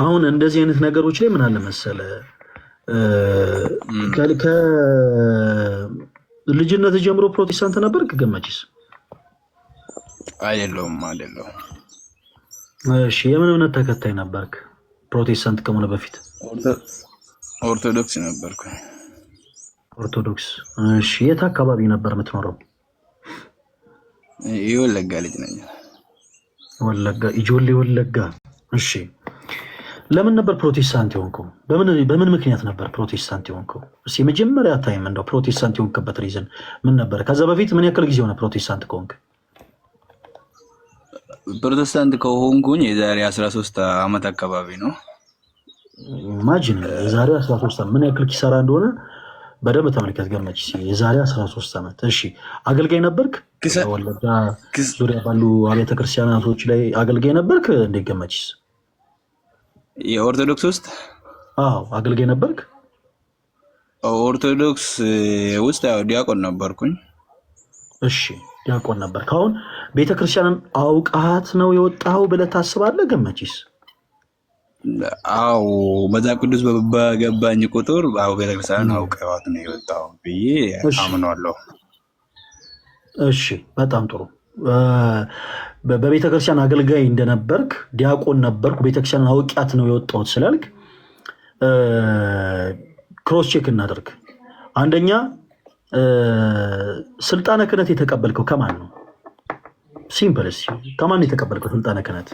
አሁን እንደዚህ አይነት ነገሮች ላይ ምን አለ መሰለ ከልጅነት ጀምሮ ፕሮቴስታንት ነበርክ ገመችስ? አይደለም። እሺ የምን እምነት ተከታይ ነበርክ? ፕሮቴስታንት ከመሆነ በፊት ኦርቶዶክስ ነበርኩ። ኦርቶዶክስ። እሺ የት አካባቢ ነበር የምትኖረው? የወለጋ ልጅ ነኝ። ወለጋ፣ ኢጆሌ ወለጋ። እሺ ለምን ነበር ፕሮቴስታንት የሆንከው? በምን ምክንያት ነበር ፕሮቴስታንት የሆንከው? እስኪ መጀመሪያ ታይም እንደው ፕሮቴስታንት የሆንክበት ሪዝን ምን ነበር? ከዛ በፊት ምን ያክል ጊዜ ሆነ ፕሮቴስታንት ከሆንክ? ፕሮቴስታንት ከሆንኩኝ የዛሬ 13 ዓመት አካባቢ ነው። ኢማጂን የዛሬ 13 ዓመት ምን ያክል ኪሳራ እንደሆነ በደንብ ተመልከት ገመች። የዛሬ 13 ዓመት። እሺ አገልጋይ ነበርክ? ወለጋ ዙሪያ ባሉ አብያተ ክርስቲያናቶች ላይ አገልጋይ ነበርክ? እንዴት ገመችስ? የኦርቶዶክስ ውስጥ አገልጋይ ነበርክ? ኦርቶዶክስ ውስጥ ያው ዲያቆን ነበርኩኝ። እሺ ዲያቆን ነበርክ። አሁን ቤተክርስቲያንን አውቃት ነው የወጣው ብለህ ታስባለህ ገመችስ? አው መጽሐፍ ቅዱስ በገባኝ ቁጥር ቤተክርስቲያንን አውቀዋት ነው የወጣው ብዬ አምናለሁ። እሺ በጣም ጥሩ። በቤተክርስቲያን አገልጋይ እንደነበርክ ዲያቆን ነበርኩ ቤተክርስቲያንን አውቂያት ነው የወጣሁት ስላልክ ክሮስ ቼክ እናደርግ። አንደኛ ስልጣነ ክህነት የተቀበልከው ከማን ነው? ሲምፕል። ከማን የተቀበልከው ስልጣነ ክህነት?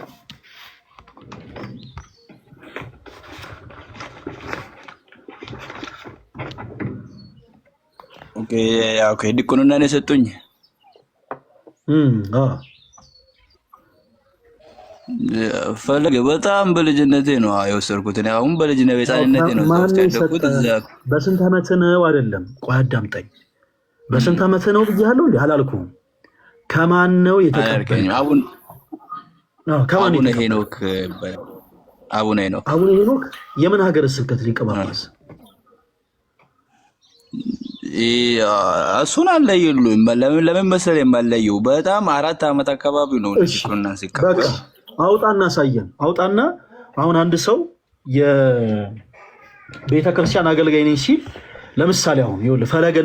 ኦኬ ዲቁንና ነው የሰጡኝ። ፈለገ በጣም በልጅነቴ ነው የወሰድኩት። አሁን በልጅነቴ በሕፃንነቴ ነው ያደኩት። በስንት ዓመት ነው? አይደለም ቆይ አዳምጠኝ። በስንት ዓመት ነው ብያለሁ እንዴ? አላልኩም። ከማን ነው የተቀበልከው? አቡነ ሄኖክ። አቡነ ሄኖክ የምን ሀገረ ስብከት ሊቀ ጳጳስ? እሱን አለየሉም። ለምን መሰለኝ የማለየው በጣም 4 ዓመት አካባቢ ነው ዲቁንና ሲቀበል። አውጣና አሳየን። አውጣና አሁን አንድ ሰው የቤተክርስቲያን አገልጋይ ነኝ ሲል ለምሳሌ አሁን ይኸውልህ ፈለገ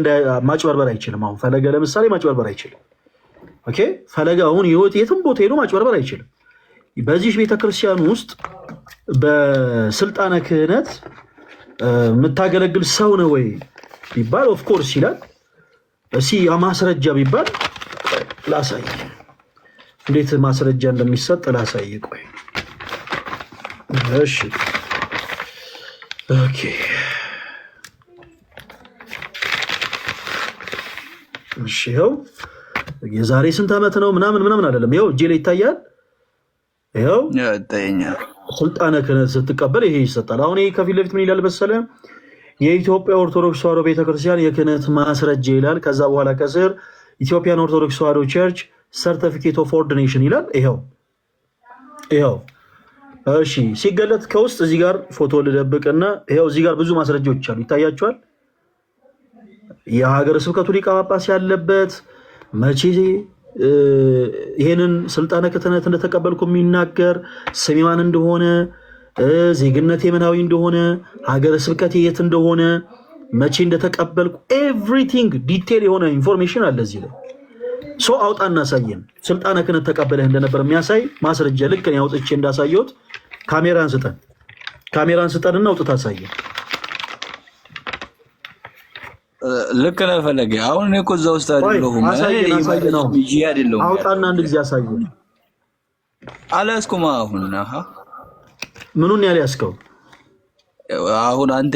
ማጭበርበር አይችልም። አሁን ፈለገ ለምሳሌ ማጭበርበር አይችልም። ኦኬ ፈለገ አሁን የትም ቦታ ሄዶ ማጭበርበር አይችልም። በዚህ ቤተክርስቲያን ውስጥ በስልጣነ ክህነት የምታገለግል ሰው ነው ወይ ቢባል ኦፍ ኮርስ ይላል። እሺ ማስረጃ ቢባል ላሳይ። እንዴት ማስረጃ እንደሚሰጥ ላሳይ። ቆይ እሺ ኦኬ እሺ ይኸው የዛሬ ስንት ዓመት ነው ምናምን አይደለም። ይኸው እጄ ላይ ይታያል። ይኸው ይታየኛል። ስልጣነ ክህነት ስትቀበል ይሄ ይሰጣል። አሁን ይሄ ከፊት ለፊት ምን ይላል መሰለህ? የኢትዮጵያ ኦርቶዶክስ ተዋሕዶ ቤተክርስቲያን የክህነት ማስረጃ ይላል። ከዛ በኋላ ከስር ኢትዮጵያን ኦርቶዶክስ ተዋሕዶ ቸርች ሰርቲፊኬት ኦፍ ኦርዲኔሽን ይላል። ይኸው እሺ ሲገለጥ ከውስጥ እዚህ ጋር ፎቶ ልደብቅና ይኸው እዚህ ጋር ብዙ ማስረጃዎች አሉ። ይታያቸዋል። የሀገረ ስብከቱ ሊቀ ጳጳስ ያለበት መቼ ይሄንን ስልጣነ ክህነት እንደተቀበልኩ የሚናገር ስሜ ማን እንደሆነ ዜግነቴ ምናዊ እንደሆነ ሀገረ ስብከቴ የት እንደሆነ መቼ እንደተቀበልኩ ኤቭሪቲንግ ዲቴል የሆነ ኢንፎርሜሽን አለ እዚህ ላይ። ሶ አውጣና አሳየን። ስልጣነ ክህነት ተቀበለህ እንደነበር የሚያሳይ ማስረጃ ልክ እኔ አውጥቼ እንዳሳየሁት ካሜራን ስጠንና አውጥታ አሳየን። ልክ ነህ ፈለገ። አሁን እኔ እኮ እዛ ውስጥ አይደለሁም። አውጣና አንድ ጊዜ አሳየን። አልያዝኩም። አሁን ምኑን ያልያዝከው? አሁን አንተ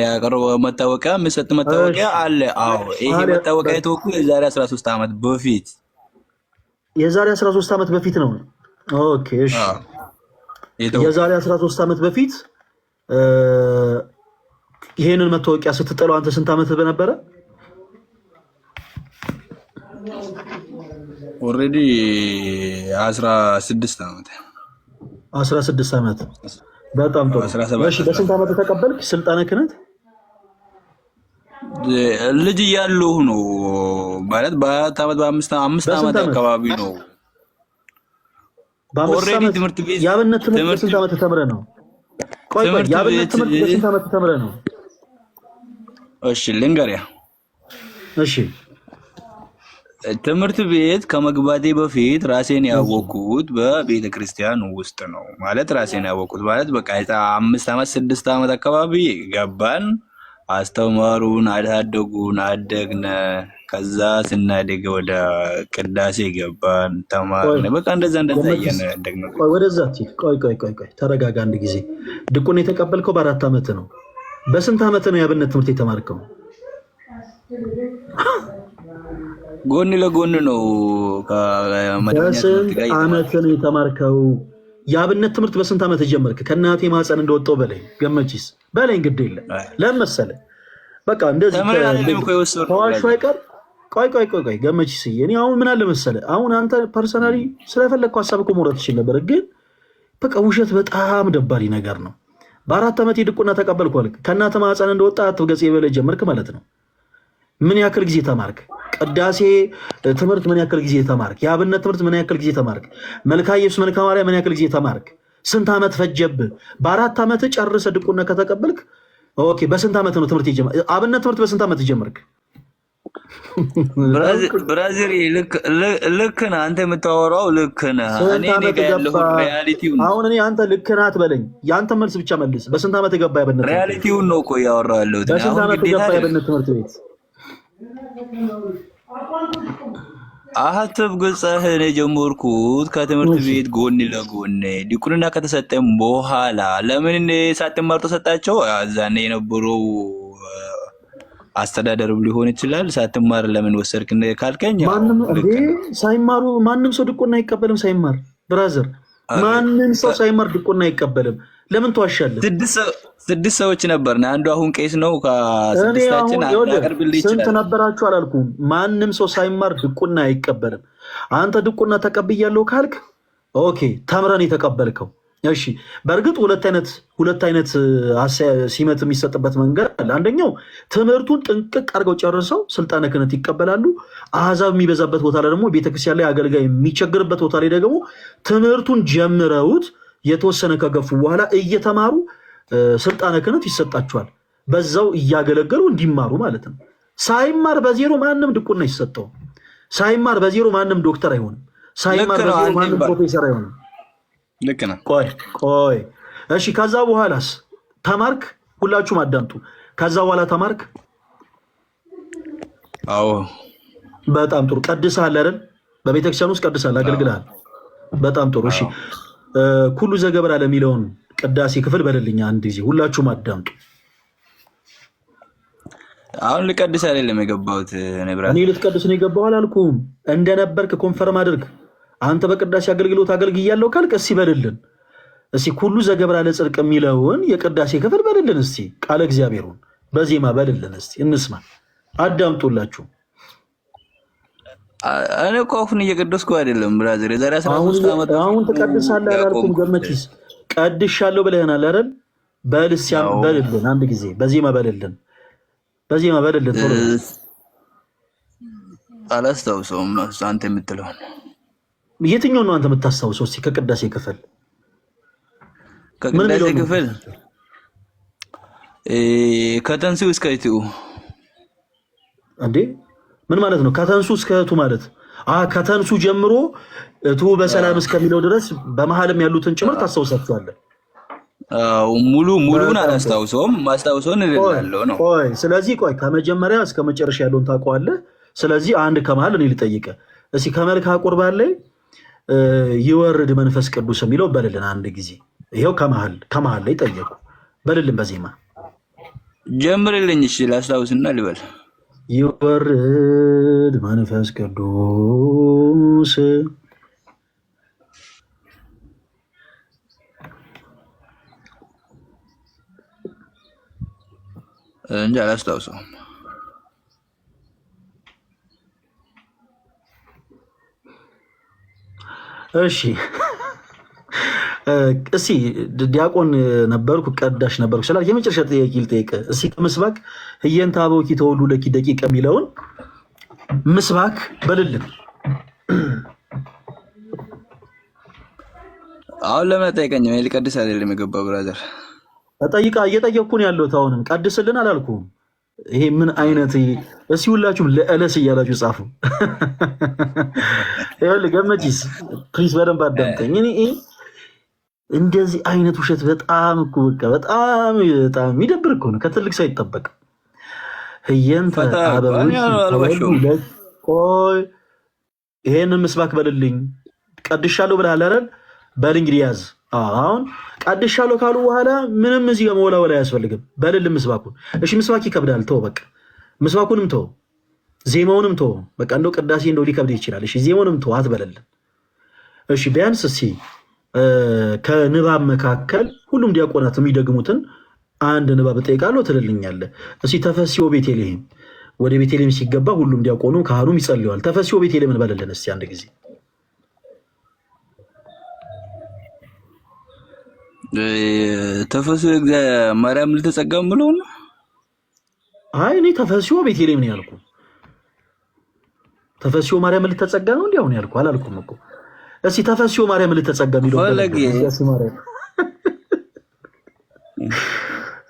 ያቀረበው መታወቂያ የሚሰጥ መታወቂያ አለ። አዎ ይሄ መታወቂያ የተወኩ የዛሬ 13 ዓመት በፊት የዛሬ 13 ዓመት በፊት ነው። ኦኬ እሺ የዛሬ 13 ዓመት በፊት ይሄንን መታወቂያ ስትጠለው አንተ ስንት ዓመት በነበረ? ኦሬዲ 16 ዓመት 16 ዓመት። በጣም ጥሩ። እሺ በስንት ዓመት ተቀበልክ ስልጣነ ክህነት? ልጅ እያለሁ ነው ማለት በ4 ዓመት በ5 ዓመት አካባቢ ነው። ኦልሬዲ ትምህርት ቤት የአብነት ትምህርት በስንት ዓመት ተምረህ ነው? ቆይ የአብነት ትምህርት በስንት ዓመት ተምረህ ነው? እሺ ልንገርህ። እሺ ትምህርት ቤት ከመግባቴ በፊት ራሴን ያወቅኩት በቤተ ክርስቲያን ውስጥ ነው። ማለት ራሴን ያወቅኩት ማለት በቃ 5 ዓመት 6 ዓመት አካባቢ ገባን፣ አስተማሩን፣ አዳደጉን፣ አደግነ። ከዛ ስናደግ ወደ ቅዳሴ ገባን፣ ተማርን። በቃ እንደዛ እያልን አደግነ። ቆይ ወደዛ ቆይ ተረጋጋ አንድ ጊዜ። ድቁን የተቀበልከው በ4 ዓመት ነው። በስንት ዓመት ነው የአብነት ትምህርት የተማርከው? ጎን ለጎን ነው። በስንት ዓመት ነው የተማርከው? የአብነት ትምህርት በስንት ዓመት ጀመርክ? ከእናቴ ማህፀን እንደወጣው በላይ ገመቺስ በላይ ግድ የለ ለምን መሰለህ? በቃ እንደዚህ ተዋሹ አይቀር። ቆይ ገመቺስ፣ እኔ አሁን ምን አለ መሰለህ፣ አሁን አንተ ፐርሰናሊ ስለፈለግከው ሀሳብ እኮ መውረድ ትችል ነበር፣ ግን በቃ ውሸት በጣም ደባሪ ነገር ነው። በ4 ዓመት የድቁና ተቀበልኩ አልክ። ከእናተ ማህፀን እንደወጣ አትገጽ የበላይ ጀመርክ ማለት ነው። ምን ያክል ጊዜ ተማርክ? ቅዳሴ ትምህርት ምን ያክል ጊዜ ተማርክ? የአብነት ትምህርት ምን ያክል ጊዜ ተማርክ? መልካ ኢየሱስ መልካ ማርያም ምን ያክል ጊዜ ተማርክ? ስንት ዓመት ፈጀብህ? በ4 ዓመት ጨርሰህ ድቁና ከተቀበልክ ኦኬ። በስንት ዓመት ነው ትምህርት የጀመርክ? አብነት ትምህርት በስንት ዓመት ጀመርክ? ብራዚል ልክ ነህ አንተ የምታወራው ልክ ነህ። አሁን እኔ አንተ ልክ ነህ አትበለኝ፣ የአንተ መልስ ብቻ መልስ። በስንት ዓመት ገባ ያበነት? ሪያሊቲውን ነው እኮ እያወራሁ ያለሁት። በስንት ዓመት ገባ ያበነት ትምህርት ቤት? አህተብ ገጻህን የጀመርኩት ከትምህርት ቤት ጎን ለጎን ዲቁንና ከተሰጠም በኋላ ለምን ሳትማር ተሰጣቸው? አዛኔ የነበረው አስተዳደር ሊሆን ይችላል። ሳትማር ለምን ወሰድክ ካልከኝ ሳይማሩ ማንም ሰው ድቁና አይቀበልም። ሳይማር ብራዘር፣ ማንም ሰው ሳይማር ድቁና አይቀበልም። ለምን ትዋሻለህ? 6 ሰዎች ነበርን። አንዱ አሁን ቄስ ነው። ከ6ታችን አቀርብልህ ይችላል። ስንት ነበራችሁ አላልኩም? ማንም ሰው ሳይማር ድቁና አይቀበልም። አንተ ድቁና ተቀብያለሁ ካልክ ኦኬ፣ ተምረን የተቀበልከው እሺ። በእርግጥ ሁለት አይነት ሲመት የሚሰጥበት መንገድ አለ። አንደኛው ትምህርቱን ጥንቅቅ አድርገው ጨርሰው ስልጣነ ክህነት ይቀበላሉ። አሕዛብ የሚበዛበት ቦታ ላይ ደግሞ ቤተክርስቲያን ላይ አገልጋይ የሚቸግርበት ቦታ ላይ ደግሞ ትምህርቱን ጀምረውት የተወሰነ ከገፉ በኋላ እየተማሩ ስልጣነ ክህነት ይሰጣቸዋል። በዛው እያገለገሉ እንዲማሩ ማለት ነው። ሳይማር በዜሮ ማንም ድቁና ይሰጠው። ሳይማር በዜሮ ማንም ዶክተር አይሆንም። ሳይማር በዜሮ ማንም ፕሮፌሰር አይሆንም። ልክ ነህ። ቆይ እሺ፣ ከዛ በኋላስ ተማርክ? ሁላችሁም አዳምጡ። ከዛ በኋላ ተማርክ? አዎ። በጣም ጥሩ። ቀድሰሃል አይደል? በቤተክርስቲያን ውስጥ ቀድሰሃል፣ አገልግለሃል። በጣም ጥሩ። እሺ፣ ኩሉ ዘገብራ ለሚለውን ቅዳሴ ክፍል በልልኛ አንድ ጊዜ። ሁላችሁም አዳምጡ። አሁን ልቀድስ አይደለም የገባሁት። እኔ ልትቀድስ ነው የገባሁ አላልኩም። እንደነበርክ ኮንፈርም አድርግ። አንተ በቅዳሴ አገልግሎት አገልግያለሁ ካልክ እስኪ በልልን። እስኪ ኩሉ ዘገብራ ለጽድቅ የሚለውን የቅዳሴ ክፍል በልልን። እስኪ ቃለ እግዚአብሔሩን በዜማ በልልን። እስኪ እንስማ። አዳምጡላችሁ። እኔ እኮ አሁን እየቀደስኩ አይደለም ብራዘር። የዛሬ 13 ዓመት አሁን ትቀድሳለህ አላልኩም? ገመችስ ቀድሻለሁ ብለህናል አይደል? በልስያም በልልን አንድ ጊዜ በዜማ በልልን። በዜማ በልልን። ቶሎ አላስታውሰውም። አንተ የምትለው የትኛው ነው አንተ የምታስታውሰው? እስኪ ከቅዳሴ ክፍል ከተንሱ እስከ እቱ እንዴ? ምን ማለት ነው? ከተንሱ እስከ እቱ ማለት ከተንሱ ጀምሮ እቱ በሰላም እስከሚለው ድረስ በመሀልም ያሉትን ጭምር ታስታውሳቸዋለህ? ሙሉን አላስታውሰውም። ማስታውሰውን እልልሃለሁ ነው። ስለዚህ ከመጀመሪያ እስከ መጨረሻ ያለውን ታውቀዋለህ። ስለዚህ አንድ ከመሀል እኔ ልጠይቅህ እስኪ ከመልክዓ ቁርባን ላይ ይወርድ መንፈስ ቅዱስ የሚለው በልልን አንድ ጊዜ። ይኸው ከመሀል ላይ ጠየቁ። በልልን በዜማ ጀምርልኝ። እሺ ላስታውስና ልበል። ይወርድ መንፈስ ቅዱስ እንጂ አላስታውሰውም። እሺ እስኪ ዲያቆን ነበርኩ ቀዳሽ ነበርኩ ስላል የመጨረሻ ጥያቄ ልጠይቅ። እስኪ ከምስባክ ህየንተ አበውኪ ተወልዱ ለኪ ደቂቀ የሚለውን ምስባክ በልልን። አሁን ለምን ጠይቀኝ? እኔ ልቀድስ አይደለም የገባው ብራዘር። እየጠየቅኩን ያለሁት አሁንም ቀድስልን አላልኩም። ይሄ ምን አይነት እስኪ ሁላችሁም ለእለስ እያላችሁ ጻፉ። ይኸውልህ ገመቺስ ፕሊዝ በደንብ አዳምጠኝ። እኔ እንደዚህ አይነት ውሸት በጣም እኮ በቃ በጣም የሚደብር እኮ ነው። ከትልቅ ሰው አይጠበቅም። ህየንተ አበቦች ቆይ ይሄንን ምስባክ በልልኝ። ቀድሻለሁ ብለሃል አይደል? በል እንግዲህ ያዝ። አሁን ቀድሻለሁ ካሉ በኋላ ምንም እዚህ ጋር መወላወላ አያስፈልግም። በልልን ምስባኩን። እሺ ምስባክ ይከብዳል፣ ተው በቃ ምስባኩንም ተው፣ ዜማውንም ተው። በቃ እንደው ቅዳሴ እንደው ሊከብድ ይችላል። እሺ ዜማውንም ተው አትበለልን። እሺ ቢያንስ እስኪ ከንባብ መካከል ሁሉም ዲያቆናት የሚደግሙትን አንድ ንባብ እጠይቃለሁ ትልልኛለህ። እስኪ ተፈሲዮ ቤተልሔም፣ ወደ ቤተልሔም ሲገባ ሁሉም ዲያቆኑ ካህኑም ይጸልዋል። ተፈሲዮ ቤተልሔምን በልልን እስኪ አንድ ጊዜ። ተፈሲዮ ማርያም ልተጸጋም ብለው ነው። አይ እኔ ተፈሲዮ ቤተልሔም ነው ያልኩ። ተፈሲዮ ማርያም ልተጸጋ ነው እንዲያው ነው ያልኩ አላልኩም እኮ። እስኪ ተፈሲዮ ማርያም ልተጸጋ የሚለው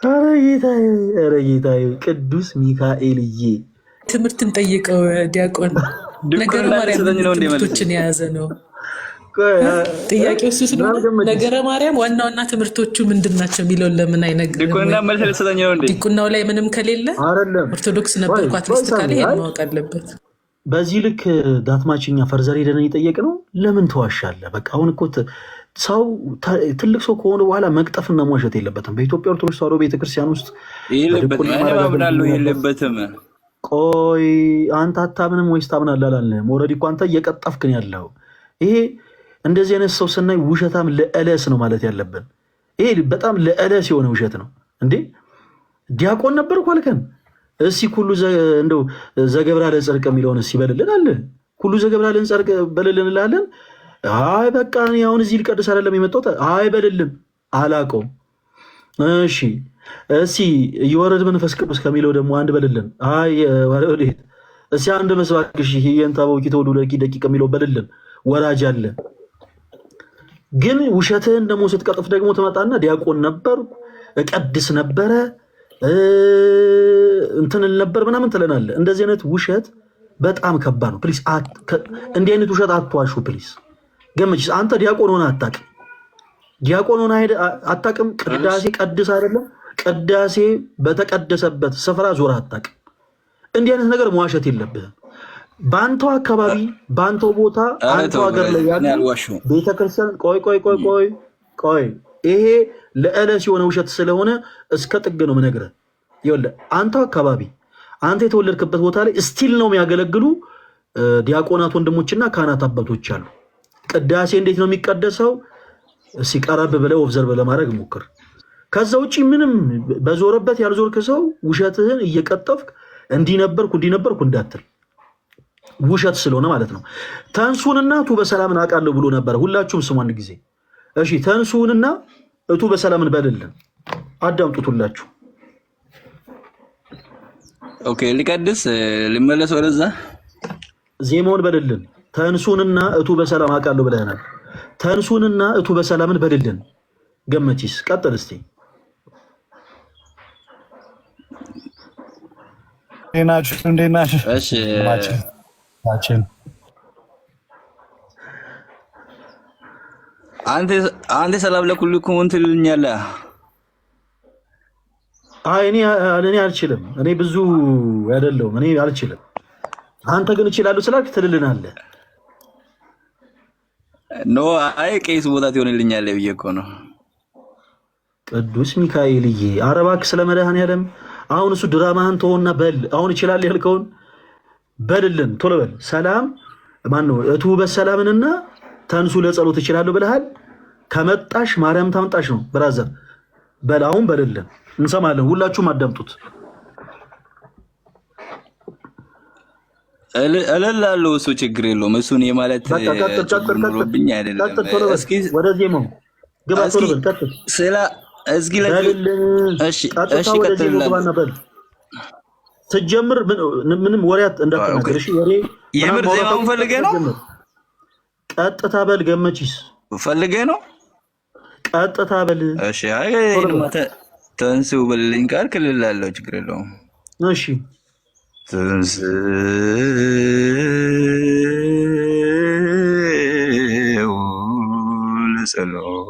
ኧረ ጌታዬ ቅዱስ ሚካኤልዬ ትምህርትን ጠይቀው ዲያቆን ነገረ ማርያም ትምህርቶችን የያዘ ነው ጥያቄው። እሱ ስለሆነ ነገረ ማርያም ዋና ዋና ትምህርቶቹ ምንድን ናቸው የሚለውን ለምን አይነግርም? ዲቁናው ላይ ምንም ከሌለ ኦርቶዶክስ ነበርኩ አትሊስት ካለ ይሄን ማወቅ አለበት። በዚህ ልክ ዳትማችኛ ፈርዘር ሄደን እየጠየቅ ነው። ለምን ተዋሻለህ? በቃ አሁን እኮ ሰው ትልቅ ሰው ከሆነ በኋላ መቅጠፍና መዋሸት የለበትም። በኢትዮጵያ ኦርቶዶክስ ተዋሕዶ ቤተክርስቲያን ውስጥ የለበትም። ቆይ አንተ አታምንም ወይስ ታምናለህ አላልንም? ኦልሬዲ እኮ አንተ እየቀጠፍክን ያለው ይሄ እንደዚህ አይነት ሰው ስናይ ውሸታም ለእለስ ነው ማለት ያለብን። ይሄ በጣም ለእለስ የሆነ ውሸት ነው እንዴ። ዲያቆን ነበርኩ አልከን። እስኪ ኩሉ እንደው ዘገብራ ለጽድቅ የሚለውን እስኪ በልልን አለ። ኩሉ ዘገብራ ለጽድቅ በልልን እንላለን። አይ በቃ እኔ አሁን እዚህ ልቀድስ አይደለም የመጣሁት። አይ በልልን አላውቀውም። እሺ እስኪ የወረድ መንፈስ ቅዱስ ከሚለው ደግሞ አንድ በልልን። አይ ወዴት? እስኪ አንድ መስባክ እሺ ህየንተ አበውኪ ተወልዱ ለኪ ደቂቀ የሚለው በልልን። ወራጅ አለ። ግን ውሸትህን ደግሞ ስትቀጥፍ ደግሞ ትመጣና ዲያቆን ነበርኩ እቀድስ ነበረ እንትን ነበር ምናምን ትለናለህ። እንደዚህ አይነት ውሸት በጣም ከባድ ነው። ፕሊስ እንዲህ አይነት ውሸት አትዋሹ ፕሊስ። ገመችስ አንተ ዲያቆን ሆነ አታውቅም። ዲያቆን ሆነ አታውቅም። ቅዳሴ ቀድስ አይደለም ቅዳሴ በተቀደሰበት ስፍራ ዞር አታውቅም። እንዲህ አይነት ነገር መዋሸት የለብህም። በአንተው አካባቢ በአንተው ቦታ አንተው ሀገር ላይ ያለ ቤተክርስቲያን ቆይ ይሄ ለእለስ የሆነ ውሸት ስለሆነ እስከ ጥግ ነው የምነግርህ። ይኸውልህ አንተው አካባቢ አንተ የተወለድክበት ቦታ ላይ ስቲል ነው የሚያገለግሉ ዲያቆናት ወንድሞችና ካህናት አባቶች አሉ። ቅዳሴ እንዴት ነው የሚቀደሰው? ሲቀረብ ብለህ ኦብዘርቭ ለማድረግ ሞክር። ከዛ ውጪ ምንም በዞረበት ያልዞርክ ሰው ውሸትህን እየቀጠፍክ እንዲነበርኩ እንዳትል፣ ውሸት ስለሆነ ማለት ነው። ተንሱንና እቱ በሰላምን አውቃለሁ ብሎ ነበር። ሁላችሁም ስሙ አንድ ጊዜ እሺ። ተንሱንና እቱ በሰላምን በልልን። አዳምጡት ሁላችሁ። ኦኬ ሊቀድስ ሊመለስ ወደዛ ዜማውን በልልን። ተንሱንና እቱ በሰላም አውቃለሁ ብለናል። ተንሱንና እቱ በሰላምን በልልን። ገመቺስ ቀጥል እስቲ። እንዴት ናችሁ? እሺ አንተ ሰላም ለኩልኩም ትልኛለህ። አይ እኔ አልችልም። እኔ ብዙ አይደለሁም። እኔ አልችልም። አንተ ግን እችላለሁ ስላልክ ትልልናለህ። ኖ አይ ቄስ ቦታ ትሆንልኛለህ ብዬ እኮ ነው። ቅዱስ ሚካኤልዬ ኧረ እባክህ ስለ መድኃኒዓለም አሁን እሱ ድራማህን ተወውና በል። አሁን ይችላል ያልከውን በልልን ቶሎ በል። ሰላም ማነው እቱ በሰላምንና ተንሱ ለጸሎት ይችላሉ ብለሃል። ከመጣሽ ማርያም ታምጣሽ ነው ብራዘር። በል አሁን በልልን እንሰማለን። ሁላችሁም አዳምጡት። እልላለሁ እሱ ችግር የለውም። እሱን የማለት ኖሮብኝ አይደለም። ወደ ዜማው ግባ ቶሎ በል ቀጥል። ስለ እስኪ እሺ እሺ ቀጥልልኝ። ስትጀምር ምንም ወሬያት እንዳትናገር እሺ። ወሬ የምር ዜማውን ፈልገህ ነው? ቀጥታ በል ገመቺስ ፈልገህ ነው? ቀጥታ በል እሺ። አይ ተንስው በልልኝ ቃል ክልላለሁ፣ ችግር የለውም። እሺ ተንስው ለጸሎት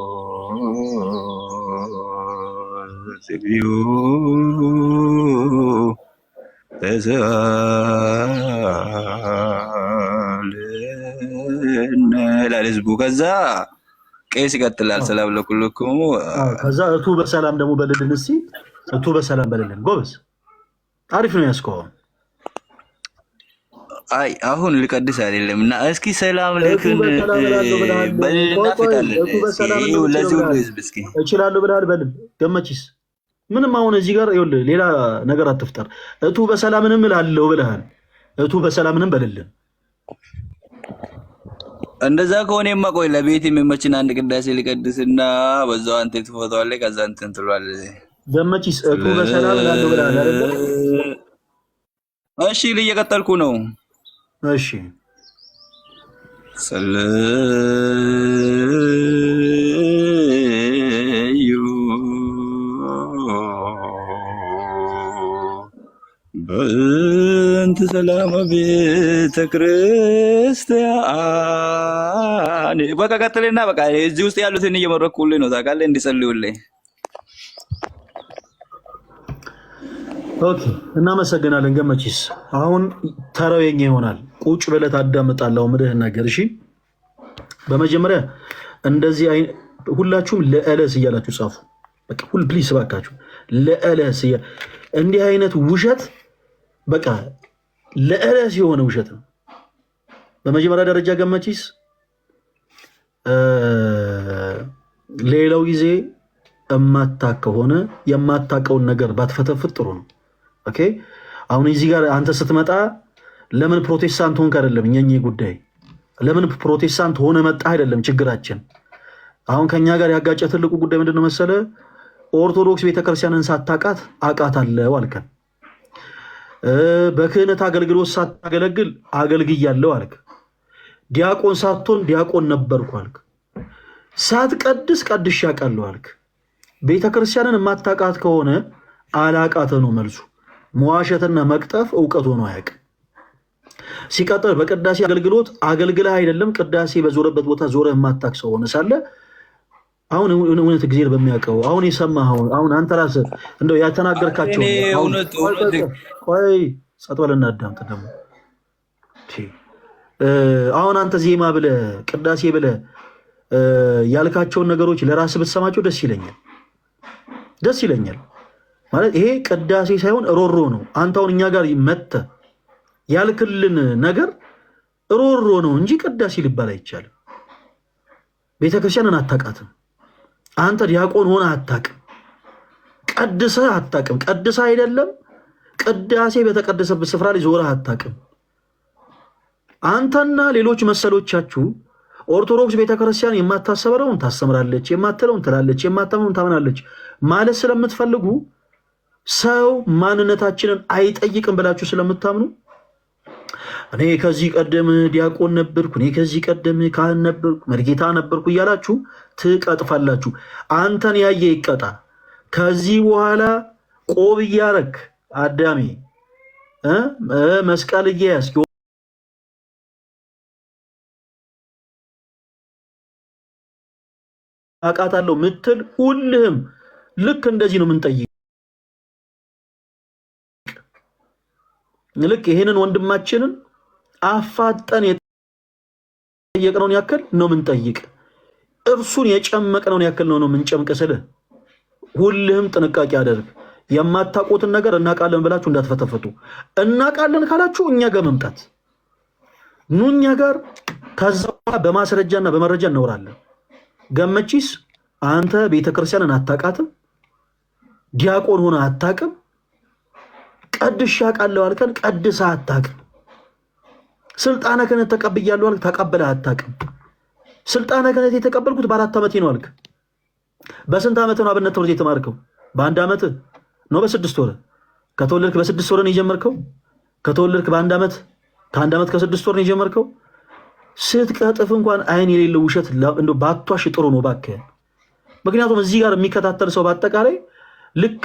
ዝግዩ ተዛልን ይላል ህዝቡ። ከዛ ቄስ ይቀጥላል። ሰላም ለኩልክሙ። ከዛ እቱ በሰላም ደግሞ በልልን። እስኪ እቱ በሰላም በልልን። ጎበዝ አሪፍ ነው ያስከው። አይ አሁን ልቀድስ አይደለም እና እስኪ ሰላም ለክን በልና ፍታለን። ለዚህ ሁሉ ህዝብ እስኪ እችላለሁ ብለሃል በልን ገመቺስ። ምንም አሁን እዚህ ጋር ይኸውልህ ሌላ ነገር አትፍጠር። እቱ በሰላምንም እላለሁ ብለሃል። እቱ በሰላምንም በልልን። እንደዛ ከሆነማ ቆይ ለቤት የሚመችን አንድ ቅዳሴ ሊቀድስና በዛው አንተ ትፎታዋለህ። ከዛ እንትን ትሏለህ ገመቺስ። እቱ በሰላም እላለሁ ብለሃል አይደል? እሺ እየቀጠልኩ ነው። እሺ ሰለዩ በእንተ ሰላም ቤተ ክርስቲያን። በቃ ቀጥልና በቃ እዚህ ውስጥ ያሉትን እየመረኩልኝ ነው ታውቃለህ፣ እንዲጸልዩልኝ። ኦኬ እናመሰግናለን ገመቺስ። አሁን ተራው የኛ ይሆናል። ቁጭ ብለህ ታዳምጣለህ ምድህ ነገር። እሺ በመጀመሪያ እንደዚህ ሁላችሁም ለእለስ እያላችሁ ጻፉ። በቃ ሁሉ ፕሊስ ባካችሁ ለእለስ። እንዲህ አይነት ውሸት በቃ ለእለስ የሆነ ውሸት ነው። በመጀመሪያ ደረጃ ገመቺስ ሌላው ጊዜ እማታውቅ ከሆነ የማታውቀውን ነገር ባትፈተፍት ጥሩ ነው። ኦኬ አሁን እዚህ ጋር አንተ ስትመጣ ለምን ፕሮቴስታንት ሆንክ አይደለም የኛ ጉዳይ። ለምን ፕሮቴስታንት ሆነ መጣ አይደለም ችግራችን። አሁን ከኛ ጋር ያጋጨ ትልቁ ጉዳይ ምንድነው መሰለ? ኦርቶዶክስ ቤተክርስቲያንን ሳታውቃት አውቃታለሁ አልከን። በክህነት አገልግሎት ሳታገለግል አገልግያለሁ አልክ። ዲያቆን ሳትሆን ዲያቆን ነበርኩ አልክ። ሳትቀድስ ቀድሼ አውቃለሁ አልክ። ቤተክርስቲያንን የማታውቃት ከሆነ አላቃተ ነው መልሱ። መዋሸትና መቅጠፍ እውቀት ሆኖ አያውቅም። ሲቀጥል በቅዳሴ አገልግሎት አገልግለህ አይደለም ቅዳሴ በዞረበት ቦታ ዞረህ የማታውቅ ሰው ሆነ ሳለ አሁን እውነት እግዚአብሔር በሚያውቀው አሁን የሰማኸው አሁን አንተ ራስህ እንደው ያተናገርካቸው ቆይ ጸጥ በልና አዳምጥ። ደግሞ አሁን አንተ ዜማ ብለህ ቅዳሴ ብለህ ያልካቸውን ነገሮች ለራስህ ብትሰማቸው ደስ ይለኛል። ማለት ይሄ ቅዳሴ ሳይሆን ሮሮ ነው። አንተ አሁን እኛ ጋር መጥተህ ያልክልን ነገር ሮሮ ነው እንጂ ቅዳሴ ሊባል አይቻልም። ቤተክርስቲያንን አታውቃትም። አንተ ዲያቆን ሆነ አታውቅም። ቀድሰህ አታውቅም። ቀድሰህ አይደለም ቅዳሴ በተቀደሰበት ስፍራ ላይ ዞረህ አታውቅም። አንተና ሌሎች መሰሎቻችሁ ኦርቶዶክስ ቤተክርስቲያን የማታሰበረውን ታስተምራለች፣ የማትለውን ትላለች፣ የማታምነውን ታምናለች ማለት ስለምትፈልጉ ሰው ማንነታችንን አይጠይቅም ብላችሁ ስለምታምኑ እኔ ከዚህ ቀደም ዲያቆን ነበርኩ፣ እኔ ከዚህ ቀደም ካህን ነበርኩ፣ መርጌታ ነበርኩ እያላችሁ ትቀጥፋላችሁ። አንተን ያየ ይቀጣ። ከዚህ በኋላ ቆብ እያረክ አዳሜ መስቀል እየያዝክ አቃታለሁ ምትል ሁልህም ልክ እንደዚህ ነው የምንጠይቅ። ልክ ይሄንን ወንድማችንን አፋጠን የጠየቅነውን ያክል ነው የምንጠይቅ። እርሱን የጨመቅነውን ያክል ነው የምንጨምቅ ስልህ ሁልህም ጥንቃቄ አደርግ። የማታውቁትን ነገር እናውቃለን ብላችሁ እንዳትፈተፈቱ። እናውቃለን ካላችሁ እኛ ጋር መምጣት ኑ፣ እኛ ጋር ከዛ በማስረጃና በመረጃ እናወራለን። ገመቺስ አንተ ቤተክርስቲያንን አታውቃትም፣ ዲያቆን ሆነ አታውቅም። ቀድሼ አውቃለሁ አልከን፣ ቀድሰህ አታውቅም። ስልጣነ ክህነት ተቀብያለሁ አልክ፣ ተቀብለህ አታውቅም። ስልጣነ ክህነት የተቀበልኩት በ4 ዓመቴ ነው አልክ። በስንት ዓመት ነው አብነት ትምህርት የተማርከው? በአንድ ዓመት ነው? በ6 ወር? ከተወለድክ በ6 ወር ነው የጀመርከው? ከተወለድክ በአንድ ዓመት ከአንድ ዓመት ከ6 ወር ነው የጀመርከው? ስትቀጥፍ እንኳን አይን የሌለው ውሸት እንደ ባቷሽ ጥሩ ነው እባክህ። ምክንያቱም እዚህ ጋር የሚከታተል ሰው በአጠቃላይ ልክ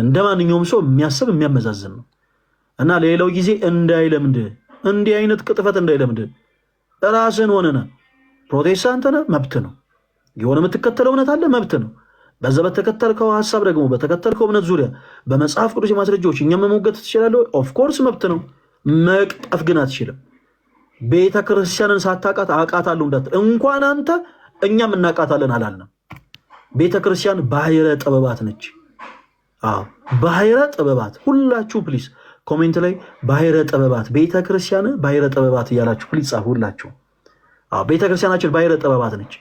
እንደ ማንኛውም ሰው የሚያስብ የሚያመዛዝን ነው እና ለሌላው ጊዜ እንዳይለምድ እንዲህ አይነት ቅጥፈት እንዳይለምድ ራስን ሆነና ፕሮቴስታንት ነህ መብት ነው። የሆነ የምትከተለው እምነት አለ መብት ነው። በዛ በተከተልከው ሀሳብ ደግሞ በተከተልከው እምነት ዙሪያ በመጽሐፍ ቅዱስ ማስረጃዎች እኛም መሞገት ትችላለህ። ኦፍኮርስ መብት ነው። መቅጠፍ ግን አትችልም። ቤተ ክርስቲያንን ሳታውቃት አውቃታለሁ እንዳትል። እንኳን አንተ እኛም እናውቃታለን አላልንም። ቤተ ክርስቲያን ባሕረ ጥበባት ነች። ባሕረ ጥበባት። ሁላችሁ ፕሊስ ኮሜንት ላይ ባሕረ ጥበባት፣ ቤተ ክርስቲያን ባሕረ ጥበባት እያላችሁ ፕሊስ ጻፉ ሁላችሁ። ቤተ ክርስቲያናችን ባሕረ ጥበባት ነች።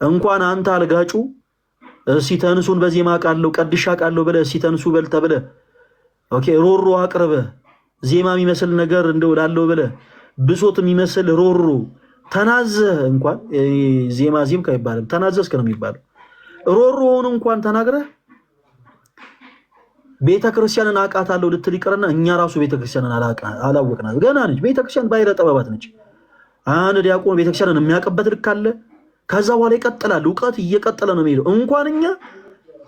እንኳን አንተ አልጋጩ እስቲ ተንሱን በዜማ ቃለው ቀድሻ ቃለው ብለህ እስቲ ተንሱ በል ተብለህ ኦኬ ሮሮ አቅርበህ ዜማ የሚመስል ነገር እንደው ላለው ብለህ ብሶት የሚመስል ሮሮ ተናዘህ እንኳን ዜማ ዜም አይባልም ተናዘዝክ ነው የሚባለው። ሮሮውን እንኳን ተናግረህ ቤተክርስቲያንን አውቃታለሁ ልትል ይቀርና እኛ ራሱ ቤተክርስቲያንን አላወቅናት ገና ነች። ቤተክርስቲያን ባሕረ ጥበባት ነች። አንድ ዲያቆን ቤተክርስቲያንን የሚያውቅበት ልክ አለ። ከዛ በኋላ ይቀጥላል። እውቀት እየቀጠለ ነው የሚሄደው። እንኳን እኛ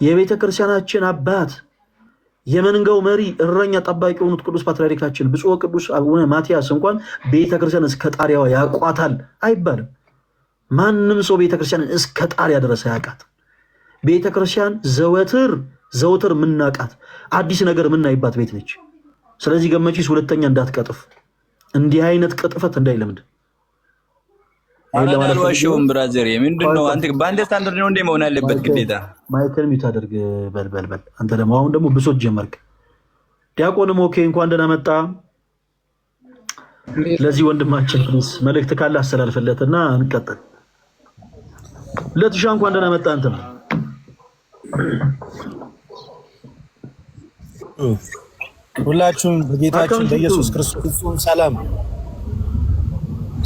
የቤተክርስቲያናችን አባት የመንጋው መሪ እረኛ ጠባቂ የሆኑት ቅዱስ ፓትርያርካችን ብፁዕ ቅዱስ አቡነ ማትያስ እንኳን ቤተክርስቲያን እስከ ጣሪያዋ ያውቋታል አይባልም። ማንም ሰው ቤተክርስቲያንን እስከ ጣሪያ ድረስ ያውቃት። ቤተክርስቲያን ዘወትር ምናቃት አዲስ ነገር ምናይባት ቤት ነች። ስለዚህ ገመቺስ ሁለተኛ እንዳትቀጥፍ፣ እንዲህ አይነት ቅጥፈት እንዳይለምድ። አላልዋሽውም ብራዘር። ምንድነው አንተ በአንድ ስታንዳርድ ነው እንደ መሆን ያለበት ግዴታ። ማይከል ሚት አድርግ በል። አንተ ደግሞ አሁን ደግሞ ብሶት ጀመርክ። ዲያቆንም ኦኬ እንኳን ደህና መጣ። ለዚህ ወንድማችን ፕሊስ መልእክት ካለ አስተላልፈለትና እንቀጥል። ለትሻ እንኳን ደህና መጣ። አንተ ሁላችሁም በጌታችን በኢየሱስ ክርስቶስ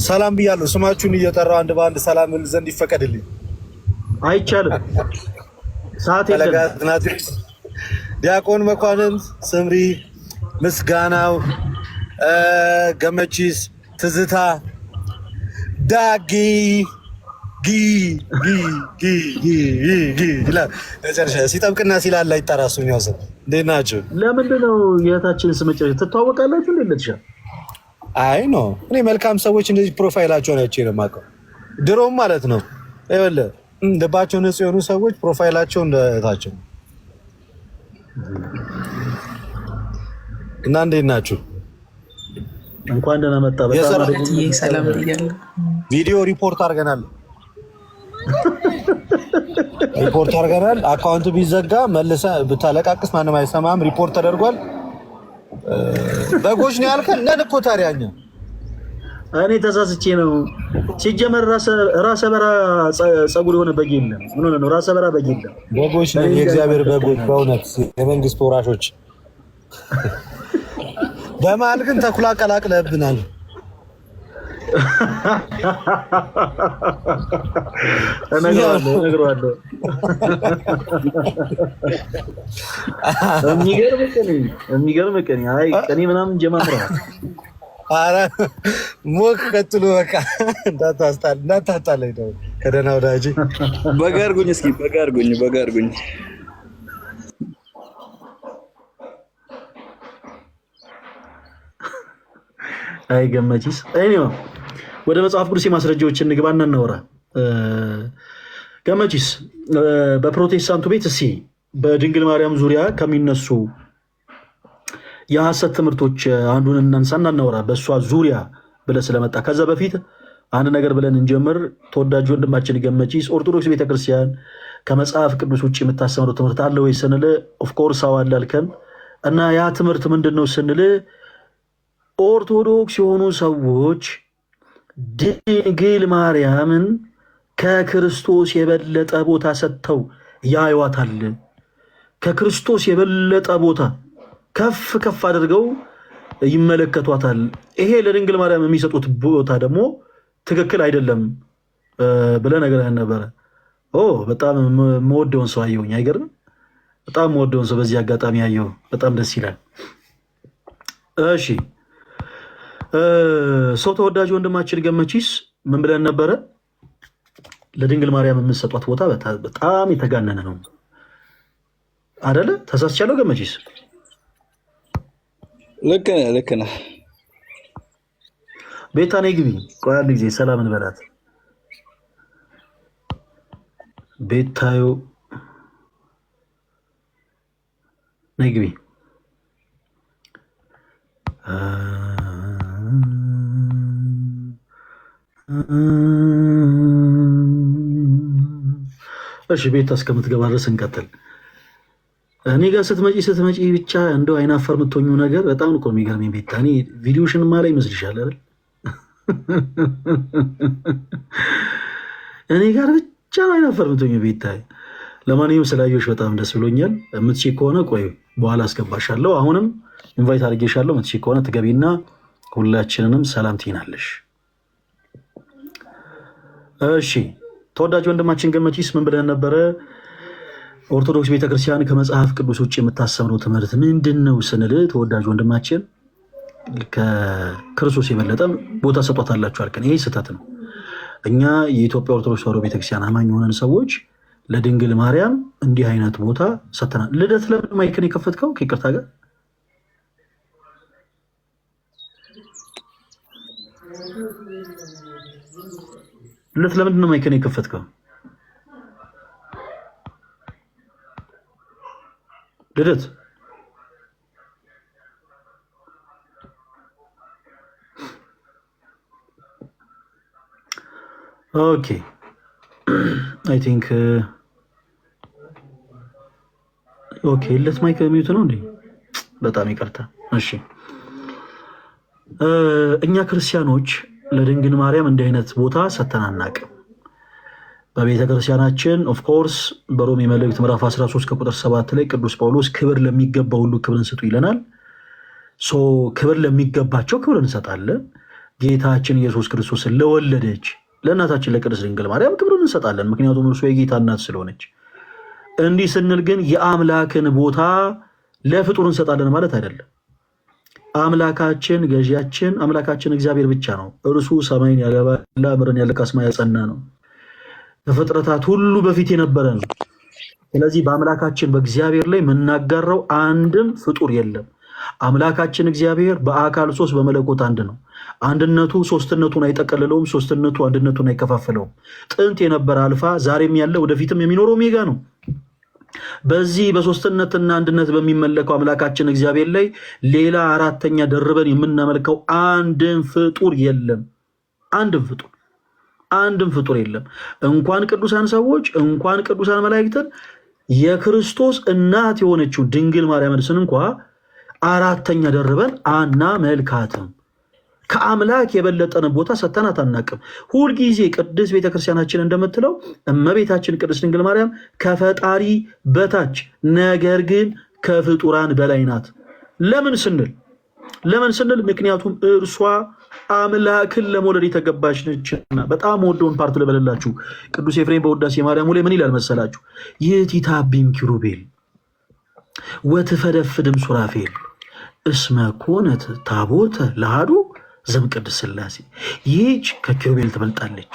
ሰላም ብያለሁ። ስማችሁን እየጠራው አንድ በአንድ ሰላም ል ዘንድ ይፈቀድልኝ። አይቻልም፣ ሰዓት የለም። ዲያቆን መኳንንት፣ ስምሪ፣ ምስጋናው፣ ገመቺስ፣ ትዝታ፣ ዳጊ ይላል መጨረሻ ሲጠብቅና ሲላላ ይጠራሱኝ። ያውሰ እንዴት ናችሁ? ለምንድን ነው የእህታችን ስም ትተዋወቃላችሁ? እንዴት ለትሻል? አይ ኖ እኔ መልካም ሰዎች እንደዚህ ፕሮፋይላቸውን አይቼ ነው የማውቀው። ድሮም ማለት ነው ይኸውልህ ልባቸው ንጹህ የሆኑ ሰዎች ፕሮፋይላቸው እንደታቸው እና እንዴት ናችሁ? እንኳን ደህና መጣ። በጣም ሰላም ብያለሁ። ቪዲዮ ሪፖርት አድርገናል። አካውንቱ ቢዘጋ መልሰህ ብታለቃቅስ ማንም አይሰማም። ሪፖርት ተደርጓል። በጎች ነው ያልከን ነን እኮ ታዲያ እኛ። እኔ ተሳስቼ ነው። ሲጀመር ራሰ በራ ጸጉር የሆነ በግ የለም። ምን ሆነ ነው? ራሰ በራ በግ የለም። በጎች ነው የእግዚአብሔር በጎች፣ በእውነት የመንግስት ወራሾች። በመሀል ግን ተኩላ ቀላቅለህብናል። እነግረዋለሁ። የሚገርም ቀን አይ ቀኔ ምናምን ጀማምረዋል። ኧረ ሞክ ቀጥሎ በቃ እንዳታጣላኝ ነው። ከደህና ወዳጅ በጋርጉኝ እስኪ በጋርጉኝ። አይ ገመቺስ ወደ መጽሐፍ ቅዱስ ማስረጃዎች እንግባና እናወራ። ገመቺስ በፕሮቴስታንቱ ቤት እስኪ በድንግል ማርያም ዙሪያ ከሚነሱ የሐሰት ትምህርቶች አንዱን እናንሳና እናወራ። በእሷ ዙሪያ ብለህ ስለመጣ ከዛ በፊት አንድ ነገር ብለን እንጀምር። ተወዳጅ ወንድማችን ገመቺስ ኦርቶዶክስ ቤተክርስቲያን ከመጽሐፍ ቅዱስ ውጭ የምታስተምረው ትምህርት አለ ወይ ስንል ኦፍኮርስ አለ አልከን እና ያ ትምህርት ምንድን ነው ስንል ኦርቶዶክስ የሆኑ ሰዎች ድንግል ማርያምን ከክርስቶስ የበለጠ ቦታ ሰጥተው ያዩዋታል። ከክርስቶስ የበለጠ ቦታ ከፍ አድርገው ይመለከቷታል። ይሄ ለድንግል ማርያም የሚሰጡት ቦታ ደግሞ ትክክል አይደለም ብለህ ነግረህን ነበረ። በጣም የምወደውን ሰው አየሁኝ። አይገርምም? በጣም የምወደውን ሰው በዚህ አጋጣሚ አየሁ። በጣም ደስ ይላል። እሺ ሰው ተወዳጅ ወንድማችን ገመቺስ ምን ብለን ነበረ? ለድንግል ማርያም የምንሰጧት ቦታ በጣም የተጋነነ ነው አደለ? ተሳስቻለሁ ገመቺስ? ልክ ነህ። ቤታ ነይ ግቢ። ቆይ አንድ ጊዜ ሰላም እንበላት። ቤታዮ ነይ ግቢ። እሺ ቤታ እስከምትገባ ድረስ እንቀጥል። እኔ ጋር ስትመጪ ብቻ እንደው አይናፈር የምትሆኙ ነገር በጣም እኮ የሚገርመኝ ቤታ። እኔ ቪዲዮሽን ማላ ይመስልሻል አይደል? እኔ ጋር ብቻ ነው አይናፈር የምትሆኙ ቤታ። ለማንኛውም ስላየሁሽ በጣም ደስ ብሎኛል። የምትችይ ከሆነ ቆይ በኋላ አስገባሻለሁ። አሁንም ኢንቫይት አድርጌሻለሁ። የምትችይ ከሆነ ትገቢና ሁላችንንም ሰላም ትይናለሽ። እሺ ተወዳጅ ወንድማችን ገመቺስ ምን ብለን ነበረ? ኦርቶዶክስ ቤተክርስቲያን ከመጽሐፍ ቅዱስ ውጭ የምታሰምረው ትምህርት ምንድን ነው ስንል፣ ተወዳጅ ወንድማችን ከክርስቶስ የበለጠ ቦታ ሰጧታላችሁ አልከን። ይሄ ስህተት ነው። እኛ የኢትዮጵያ ኦርቶዶክስ ተዋሕዶ ቤተክርስቲያን አማኝ የሆነን ሰዎች ለድንግል ማርያም እንዲህ አይነት ቦታ ሰጥተናል። ልደት ለምን ማይክን የከፈትከው? ከይቅርታ ጋር ልደት ለምንድን ነው ማይክን የከፈትከው? ልደት ኦኬ አይ ቲንክ ኦኬ ልደት ማይክ ሚዩት ነው እንዴ? በጣም ይቅርታ። እሺ እኛ ክርስቲያኖች ለድንግል ማርያም እንዲህ አይነት ቦታ ሰጥተን አናውቅም። በቤተ ክርስቲያናችን ኦፍኮርስ በሮሜ መልእክት ምዕራፍ 13 ከቁጥር 7 ላይ ቅዱስ ጳውሎስ ክብር ለሚገባ ሁሉ ክብርን ስጡ ይለናል። ክብር ለሚገባቸው ክብር እንሰጣለን። ጌታችን ኢየሱስ ክርስቶስን ለወለደች ለእናታችን ለቅድስት ድንግል ማርያም ክብርን እንሰጣለን፣ ምክንያቱም እርሱ የጌታ እናት ስለሆነች። እንዲህ ስንል ግን የአምላክን ቦታ ለፍጡር እንሰጣለን ማለት አይደለም። አምላካችን ገዢያችን አምላካችን እግዚአብሔር ብቻ ነው። እርሱ ሰማይን ያለባላ ምድርን ያለ ካስማ ያጸና ነው። ከፍጥረታት ሁሉ በፊት የነበረ ነው። ስለዚህ በአምላካችን በእግዚአብሔር ላይ የምናጋራው አንድም ፍጡር የለም። አምላካችን እግዚአብሔር በአካል ሶስት በመለኮት አንድ ነው። አንድነቱ ሶስትነቱን አይጠቀልለውም፣ ሶስትነቱ አንድነቱን አይከፋፍለውም። ጥንት የነበረ አልፋ፣ ዛሬም ያለ ወደፊትም የሚኖረው ኦሜጋ ነው። በዚህ በሶስትነትና አንድነት በሚመለከው አምላካችን እግዚአብሔር ላይ ሌላ አራተኛ ደርበን የምናመልከው አንድም ፍጡር የለም። አንድም ፍጡር የለም። እንኳን ቅዱሳን ሰዎች እንኳን ቅዱሳን መላእክትን የክርስቶስ እናት የሆነችው ድንግል ማርያምን እንኳ አራተኛ ደርበን አናመልካትም። ከአምላክ የበለጠን ቦታ ሰተናት አናቅም። ሁልጊዜ ቅድስት ቤተክርስቲያናችን እንደምትለው እመቤታችን ቅድስት ድንግል ማርያም ከፈጣሪ በታች ነገር ግን ከፍጡራን በላይ ናት። ለምን ስንል ምክንያቱም እርሷ አምላክን ለመውለድ የተገባች ነችና። በጣም ወደውን ፓርት ልበልላችሁ። ቅዱስ ኤፍሬም በውዳሴ ማርያም ላይ ምን ይላል መሰላችሁ? ይእቲታቢም ኪሩቤል ወትፈደፍድም ሱራፌል እስመ ኮነት ታቦተ ለአሐዱ ዘእምቅድስት ሥላሴ። ይህች ከኪሩቤል ትበልጣለች፣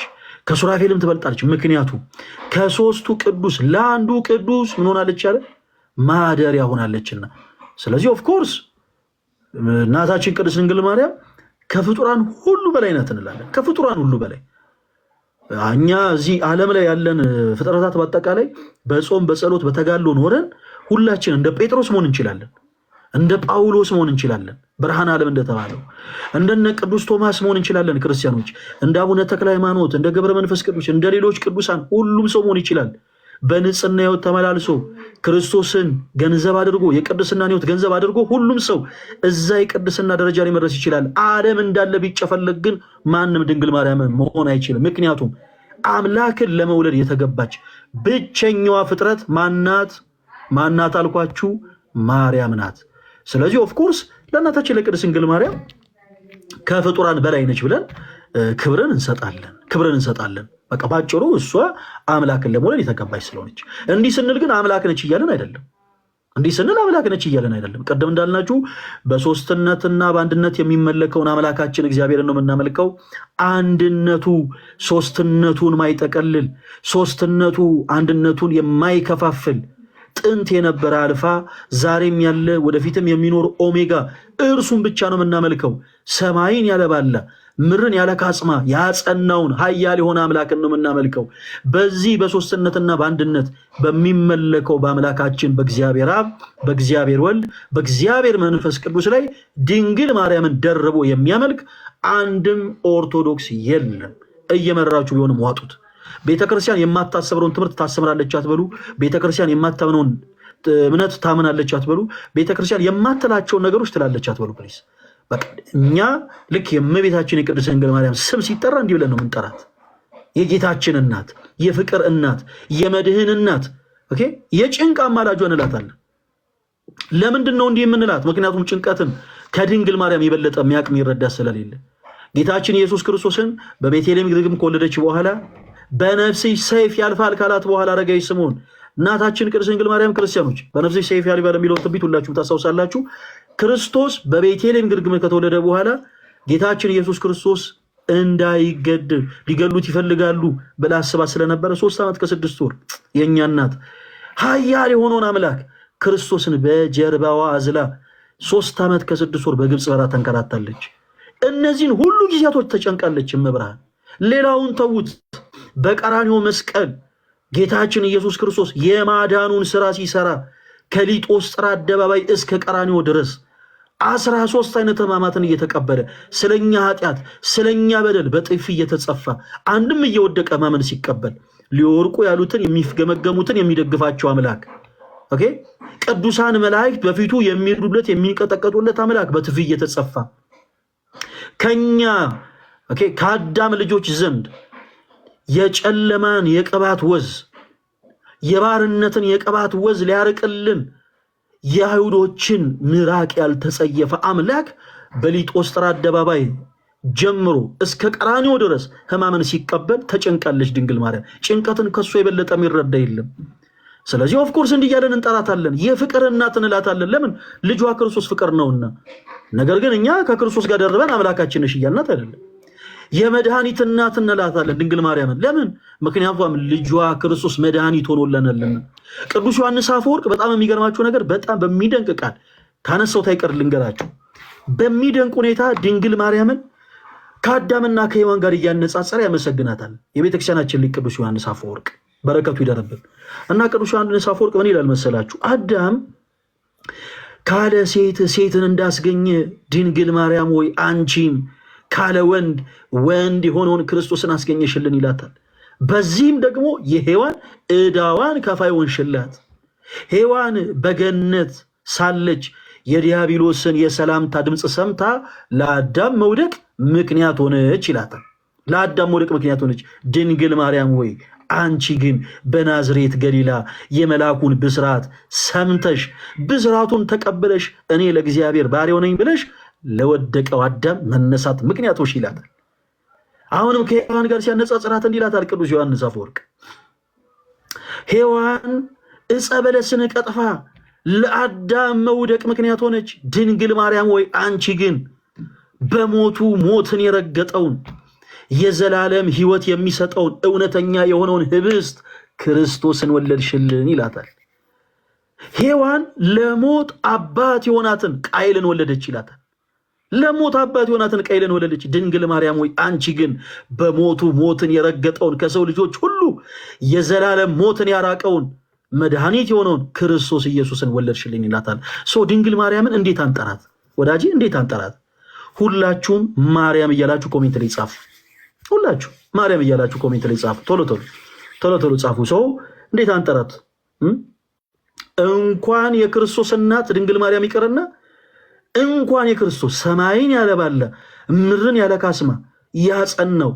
ከሱራፌልም ትበልጣለች። ምክንያቱም ከሶስቱ ቅዱስ ለአንዱ ቅዱስ ምን ሆናለች? ያለ ማደሪያ ሆናለችና። ስለዚህ ኦፍኮርስ እናታችን ቅድስት ድንግል ማርያም ከፍጡራን ሁሉ በላይ ናት እንላለን። ከፍጡራን ሁሉ በላይ እኛ እዚህ ዓለም ላይ ያለን ፍጥረታት በአጠቃላይ በጾም በጸሎት በተጋድሎ ኖረን ሁላችን እንደ ጴጥሮስ መሆን እንችላለን፣ እንደ ጳውሎስ መሆን እንችላለን። ብርሃን ዓለም እንደተባለው እንደነ ቅዱስ ቶማስ መሆን እንችላለን። ክርስቲያኖች እንደ አቡነ ተክለ ሃይማኖት፣ እንደ ገብረ መንፈስ ቅዱስ፣ እንደ ሌሎች ቅዱሳን ሁሉም ሰው መሆን ይችላል። በንጽህና ሕይወት ተመላልሶ ክርስቶስን ገንዘብ አድርጎ የቅድስናን ሕይወት ገንዘብ አድርጎ ሁሉም ሰው እዛ የቅድስና ደረጃ ላይ መድረስ ይችላል። ዓለም እንዳለ ቢጨፈለግ ግን ማንም ድንግል ማርያም መሆን አይችልም። ምክንያቱም አምላክን ለመውለድ የተገባች ብቸኛዋ ፍጥረት ማናት አልኳችሁ? ማርያም ናት። ስለዚህ ኦፍኮርስ ለእናታችን ለቅድስት ድንግል ማርያም ከፍጡራን በላይ ነች ብለን ክብርን እንሰጣለን። በቃ ባጭሩ እሷ አምላክን ለመውለድ የተገባች ስለሆነች። እንዲህ ስንል ግን አምላክ ነች እያለን አይደለም። ቅድም እንዳልናችሁ በሶስትነትና በአንድነት የሚመለከውን አምላካችን እግዚአብሔርን ነው የምናመልከው። አንድነቱ ሶስትነቱን ማይጠቀልል፣ ሶስትነቱ አንድነቱን የማይከፋፍል ጥንት የነበረ አልፋ ዛሬም ያለ ወደፊትም የሚኖር ኦሜጋ እርሱን ብቻ ነው የምናመልከው። ሰማይን ያለባላ ምድርን ያለ ካጽማ ያጸናውን ኃያል የሆነ አምላክን ነው የምናመልከው። በዚህ በሶስትነትና በአንድነት በሚመለከው በአምላካችን በእግዚአብሔር አብ፣ በእግዚአብሔር ወልድ፣ በእግዚአብሔር መንፈስ ቅዱስ ላይ ድንግል ማርያምን ደርቦ የሚያመልክ አንድም ኦርቶዶክስ የለም። እየመራችሁ ቢሆንም ዋጡት። ቤተክርስቲያን የማታሰብረውን ትምህርት ታሰምራለች አትበሉ። ቤተክርስቲያን የማታምነውን እምነት ታምናለች አትበሉ። ቤተክርስቲያን የማትላቸውን ነገሮች ትላለች አትበሉ። ፕሊዝ በቃ እኛ ልክ የእመቤታችን የቅድስት ድንግል ማርያም ስም ሲጠራ እንዲህ ብለን ነው የምንጠራት። የጌታችን እናት፣ የፍቅር እናት፣ የመድህን እናት፣ ኦኬ፣ የጭንቅ አማላጇ እንላታለን። ለምንድን ነው እንዲህ የምንላት? ምክንያቱም ጭንቀትን ከድንግል ማርያም የበለጠ የሚያውቅ የሚረዳ ስለሌለ። ጌታችን ኢየሱስ ክርስቶስን በቤተልሔም ግርግም ከወለደች በኋላ በነፍስሽ ሰይፍ ያልፋል ካላት በኋላ አረጋዊ ስምዖን እናታችን ቅድስት ድንግል ማርያም ክርስቲያኖች በነፍስሽ ሰይፍ ያልፋል የሚለውን ትንቢት ሁላችሁም ታስታውሳላችሁ። ክርስቶስ በቤተልሔም ግርግም ከተወለደ በኋላ ጌታችን ኢየሱስ ክርስቶስ እንዳይገድል ሊገሉት ይፈልጋሉ ብላ አስባ ስለነበረ 3 ዓመት ከ6 ወር የእኛ እናት ኃያል የሆነውን አምላክ ክርስቶስን በጀርባዋ አዝላ 3 ዓመት ከ6 ወር በግብፅ በረሃ ተንከራታለች። እነዚህን ሁሉ ጊዜያቶች ተጨንቃለች እመብርሃን። ሌላውን ተዉት። በቀራንዮ መስቀል ጌታችን ኢየሱስ ክርስቶስ የማዳኑን ስራ ሲሰራ ከሊጦስጥራ አደባባይ እስከ ቀራንዮ ድረስ 13 አይነት ሕማማትን እየተቀበለ ስለኛ ኃጢአት ስለኛ በደል በጥፊ እየተጸፋ አንድም እየወደቀ ሕማምን ሲቀበል ሊወርቁ ያሉትን የሚገመገሙትን የሚደግፋቸው አምላክ ኦኬ፣ ቅዱሳን መላእክት በፊቱ የሚሄዱለት የሚንቀጠቀጡለት አምላክ በጥፊ እየተጸፋ ከኛ ኦኬ ከአዳም ልጆች ዘንድ የጨለማን የቅባት ወዝ የባርነትን የቅባት ወዝ ሊያርቅልን የአይሁዶችን ምራቅ ያልተጸየፈ አምላክ በሊጦስጥራ አደባባይ ጀምሮ እስከ ቀራንዮ ድረስ ሕማምን ሲቀበል ተጨንቃለች ድንግል ማርያም። ጭንቀትን ከሱ የበለጠ የሚረዳ የለም። ስለዚህ ኦፍኮርስ እንዲህ እያለን እንጠራታለን። የፍቅር እናት እንላታለን። ለምን? ልጇ ክርስቶስ ፍቅር ነውና። ነገር ግን እኛ ከክርስቶስ ጋር ደርበን አምላካችን ነሽ እያልናት አይደለም። የመድኃኒት እናት እንላታለን ድንግል ማርያምን። ለምን? ምክንያቱም ልጇ ክርስቶስ መድኃኒት ሆኖልናልና። ቅዱስ ዮሐንስ አፈወርቅ በጣም የሚገርማችሁ ነገር በጣም በሚደንቅ ቃል ካነሳሁት አይቀር ልንገራችሁ። በሚደንቅ ሁኔታ ድንግል ማርያምን ከአዳምና ከሔዋን ጋር እያነጻጸረ ያመሰግናታል የቤተክርስቲያናችን ሊቅ ቅዱስ ዮሐንስ አፈወርቅ በረከቱ ይደረብን እና ቅዱስ ዮሐንስ አፈወርቅ ምን ይላል መሰላችሁ? አዳም ካለ ሴት ሴትን እንዳስገኘ ድንግል ማርያም ወይ አንቺም ካለ ወንድ ወንድ የሆነውን ክርስቶስን አስገኘሽልን ይላታል። በዚህም ደግሞ የሔዋን ዕዳዋን ከፋይ ሆንሽላት። ሔዋን በገነት ሳለች የዲያብሎስን የሰላምታ ድምፅ ሰምታ ለአዳም መውደቅ ምክንያት ሆነች ይላታል። ለአዳም መውደቅ ምክንያት ሆነች። ድንግል ማርያም ወይ አንቺ ግን በናዝሬት ገሊላ የመልአኩን ብስራት ሰምተሽ ብስራቱን ተቀበለሽ እኔ ለእግዚአብሔር ባሪያው ነኝ ብለሽ ለወደቀው አዳም መነሳት ምክንያቶች ይላታል። አሁንም ከሔዋን ጋር ሲያነጻጽራት እንዲህ ይላታል ቅዱስ ዮሐንስ አፈወርቅ፣ ሔዋን ዕፀ በለስን ቀጥፋ ለአዳም መውደቅ ምክንያት ሆነች። ድንግል ማርያም ወይ አንቺ ግን በሞቱ ሞትን የረገጠውን የዘላለም ሕይወት የሚሰጠውን እውነተኛ የሆነውን ህብስት ክርስቶስን ወለድሽልን ይላታል። ሔዋን ለሞት አባት የሆናትን ቃየልን ወለደች ይላታል። ለሞት አባት የሆናትን ቃየልን ወለደች። ድንግል ማርያም ወይ አንቺ ግን በሞቱ ሞትን የረገጠውን ከሰው ልጆች ሁሉ የዘላለም ሞትን ያራቀውን መድኃኒት የሆነውን ክርስቶስ ኢየሱስን ወለድሽልኝ ይላታል። ድንግል ማርያምን እንዴት አንጠራት ወዳጄ? እንዴት አንጠራት? ሁላችሁም ማርያም እያላችሁ ኮሜንት ላይ ጻፉ። ሁላችሁ ማርያም እያላችሁ ኮሜንት ላይ ጻፉ። ቶሎ ጻፉ። እንዴት አንጠራት? እንኳን የክርስቶስ እናት ድንግል ማርያም ይቀርና እንኳን የክርስቶስ ሰማይን ያለባለ ምድርን ያለ ካስማ ያጸናው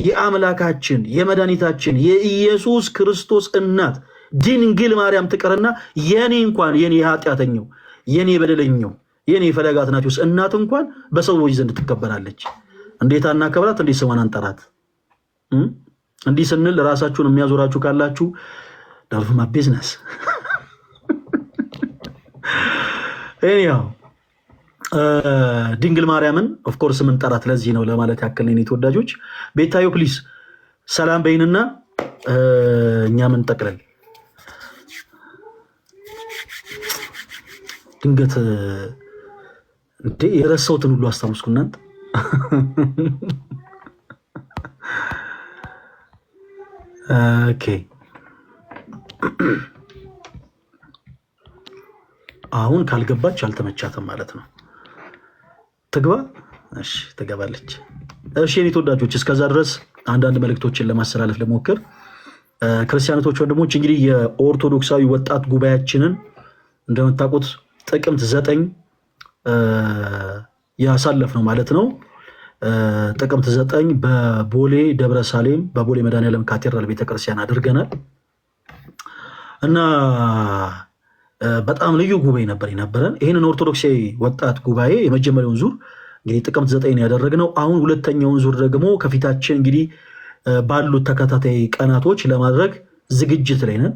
የአምላካችን የመድኃኒታችን የኢየሱስ ክርስቶስ እናት ድንግል ማርያም ትቀርና የኔ ኃጢአተኛው የኔ በደለኛው የኔ ፈለገ አትናቴዎስ እናት እንኳን በሰዎች ዘንድ ትከበራለች። እንዴት አናከብራት? እንዴት ስሟን አንጠራት? እንዲህ ስንል ራሳችሁን የሚያዞራችሁ ካላችሁ ዳልፍማ ቢዝነስ ያው ድንግል ማርያምን ኦፍ ኮርስ ምን ጠራት ለዚህ ነው ለማለት ያክል ነው። ተወዳጆች ቤታዮ ፕሊዝ ሰላም በይንና እኛ ምን ጠቅለል ድንገት እንዴ የረሳሁትን ሁሉ አስታውስኩ እናንተ ኦኬ አሁን ካልገባች አልተመቻትም ማለት ነው። ትግባ። እሺ ትገባለች። እሺ የኔ ተወዳጆች እስከዛ ድረስ አንዳንድ መልእክቶችን ለማስተላለፍ ልሞክር። ክርስቲያኖች ወንድሞች እንግዲህ የኦርቶዶክሳዊ ወጣት ጉባኤያችንን እንደምታውቁት ጥቅምት 9 ያሳለፍ ነው ማለት ነው። ጥቅምት 9 በቦሌ ደብረ ሳሌም በቦሌ መድኃኔዓለም ካቴድራል ቤተክርስቲያን አድርገናል እና በጣም ልዩ ጉባኤ ነበር የነበረን። ይህንን ኦርቶዶክሳዊ ወጣት ጉባኤ የመጀመሪያውን ዙር እንግዲህ ጥቅምት 9 ያደረግነው፣ አሁን ሁለተኛውን ዙር ደግሞ ከፊታችን እንግዲህ ባሉት ተከታታይ ቀናቶች ለማድረግ ዝግጅት ላይ ነን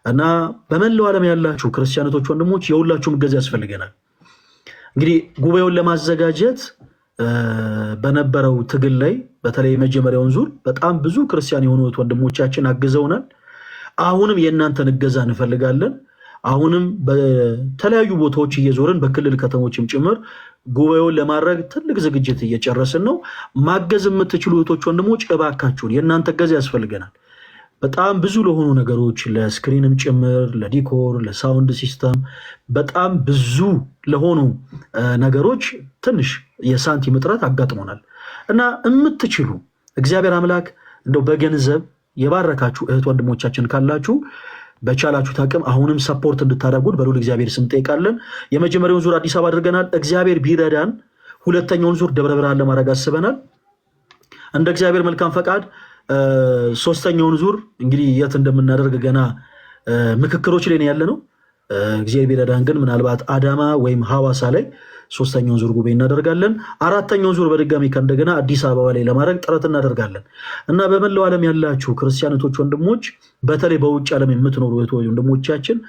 እና በመላው ዓለም ያላችሁ ክርስቲያኖች ወንድሞች የሁላችሁም እገዛ ያስፈልገናል። እንግዲህ ጉባኤውን ለማዘጋጀት በነበረው ትግል ላይ በተለይ የመጀመሪያውን ዙር በጣም ብዙ ክርስቲያን የሆኑ ወንድሞቻችን አግዘውናል። አሁንም የእናንተን እገዛ እንፈልጋለን። አሁንም በተለያዩ ቦታዎች እየዞርን በክልል ከተሞችም ጭምር ጉባኤውን ለማድረግ ትልቅ ዝግጅት እየጨረስን ነው። ማገዝ የምትችሉ እህቶች ወንድሞች እባካችሁን የእናንተ እገዛ ያስፈልገናል። በጣም ብዙ ለሆኑ ነገሮች ለስክሪንም ጭምር ለዲኮር፣ ለሳውንድ ሲስተም በጣም ብዙ ለሆኑ ነገሮች ትንሽ የሳንቲም እጥረት አጋጥሞናል እና የምትችሉ እግዚአብሔር አምላክ እንደው በገንዘብ የባረካችሁ እህት ወንድሞቻችን ካላችሁ በቻላችሁት አቅም አሁንም ሰፖርት እንድታደርጉን በልዑል እግዚአብሔር ስም ጠይቃለን። የመጀመሪያውን ዙር አዲስ አበባ አድርገናል። እግዚአብሔር ቢረዳን ሁለተኛውን ዙር ደብረ ብርሃን ለማድረግ አስበናል። እንደ እግዚአብሔር መልካም ፈቃድ ሶስተኛውን ዙር እንግዲህ የት እንደምናደርግ ገና ምክክሮች ላይ ያለ ነው። እግዚአብሔር ቢረዳን ግን ምናልባት አዳማ ወይም ሐዋሳ ላይ ሶስተኛውን ዙር ጉባኤ እናደርጋለን። አራተኛውን ዙር በድጋሚ ከእንደገና አዲስ አበባ ላይ ለማድረግ ጥረት እናደርጋለን እና በመላው ዓለም ያላችሁ ክርስቲያኖች ወንድሞች፣ በተለይ በውጭ ዓለም የምትኖሩ ወንድሞቻችን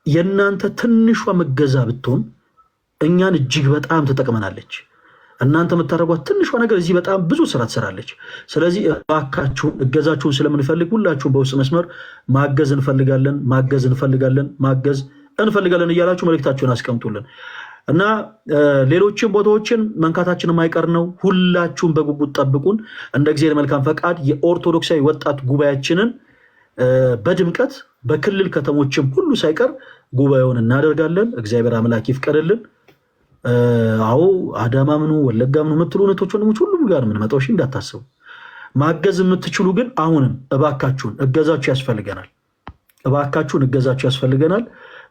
የእናንተ ትንሿ መገዛ ብትሆን እኛን እጅግ በጣም ትጠቅመናለች። እናንተ የምታደርጓት ትንሿ ነገር እዚህ በጣም ብዙ ስራ ትሰራለች። ስለዚህ እባካችሁን እገዛችሁን ስለምንፈልግ ሁላችሁም በውስጥ መስመር ማገዝ እንፈልጋለን እያላችሁ መልእክታችሁን አስቀምጡልን እና ሌሎችን ቦታዎችን መንካታችን የማይቀር ነው። ሁላችሁም በጉጉት ጠብቁን። እንደ እግዚአብሔር መልካም ፈቃድ የኦርቶዶክሳዊ ወጣት ጉባኤያችንን በድምቀት በክልል ከተሞችም ሁሉ ሳይቀር ጉባኤውን እናደርጋለን። እግዚአብሔር አምላክ ይፍቀድልን። አዎ አዳማ ምኑ ወለጋ ምኑ የምትሉ እህቶች ወንድሞች ሁሉም ጋር የምንመጣው እሺ፣ እንዳታስቡ። ማገዝ የምትችሉ ግን አሁንም እባካችሁን እገዛችሁ ያስፈልገናል።